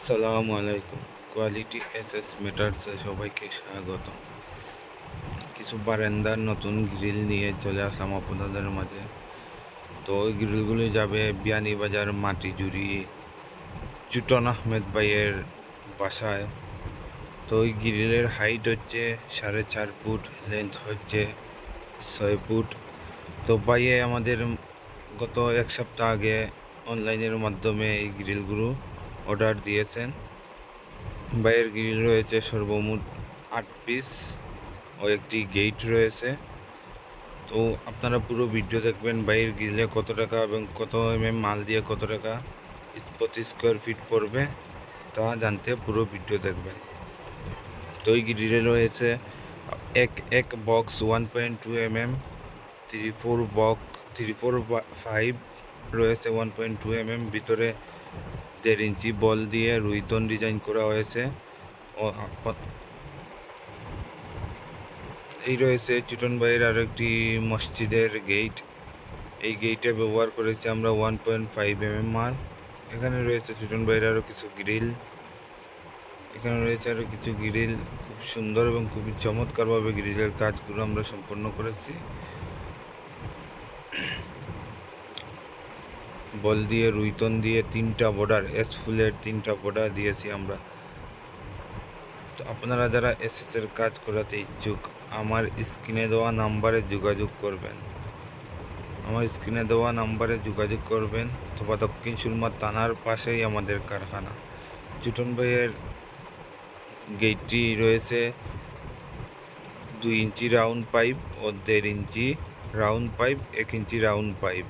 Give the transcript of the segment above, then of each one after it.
আসসালামু আলাইকুম। Quality SS মেটার্সে সবাইকে স্বাগত। কিছু বারান্দার নতুন গ্রিল নিয়ে চলে আসলাম আপনাদের মাঝে। তো ওই গ্রিলগুলি যাবে বিয়ানীবাজার মাটিজুড়ি চুটন আহমেদ ভাইয়ের বাসায়। তো ওই গ্রিলের হাইট হচ্ছে 4.5 ফুট, লেন্থ হচ্ছে 6 ফুট। তো ভাইয়ে আমাদের গত এক সপ্তাহ আগে অনলাইনের মাধ্যমে এই গ্রিলগুলো অর্ডার দিয়েছেন। বাইরের গ্রিল রয়েছে সর্বমোট 8 পিস ও একটি গেট রয়েছে। তো আপনারা পুরো ভিডিও দেখবেন বাইরের গ্রিলে কত টাকা এবং কত মাল দিয়ে কত টাকা প্রতি স্কোয়ার ফিট পড়বে তা জানতে পুরো ভিডিও দেখবেন। তো এই গ্রিলে রয়েছে এক বক্স 1.2 3-4-5 রয়েছে 1.2 ভিতরে 1.5 ইঞ্চি বল দিয়ে রুইতন ডিজাইন করা হয়েছে। এই রয়েছে চুটন ভাইয়ের আরও একটি মসজিদের গেট। এই গেটে ব্যবহার করেছি আমরা 1.5 মাল। এখানে রয়েছে চুটন ভাইয়ের আরও কিছু গ্রিল। এখানে রয়েছে আরও কিছু গ্রিল। খুব সুন্দর এবং খুবই চমৎকারভাবে গ্রিলের কাজগুলো আমরা সম্পন্ন করেছি। বল দিয়ে রুইতন দিয়ে 3টা বর্ডার, এস ফুলের 3টা বর্ডার দিয়েছি আমরা। তো আপনারা যারা এসএসের কাজ করাতে ইচ্ছুক আমার স্ক্রিনে দেওয়া নাম্বারে যোগাযোগ করবেন। অথবা দক্ষিণ সুরমা থানার পাশেই আমাদের কারখানা। চুটন ভাইয়ের গেটটি রয়েছে 2 ইঞ্চি রাউন্ড পাইপ ও 1.5 ইঞ্চি রাউন্ড পাইপ, 1 ইঞ্চি রাউন্ড পাইপ।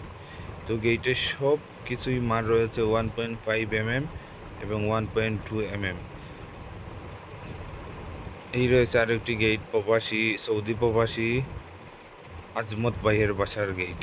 তো গেটের সব কিছুই মাল রয়েছে 1.5 এবং 1.2 এই রয়েছে আরেকটি গেট, সৌদি প্রবাসী আজমত ভাইয়ের বাসার গেট।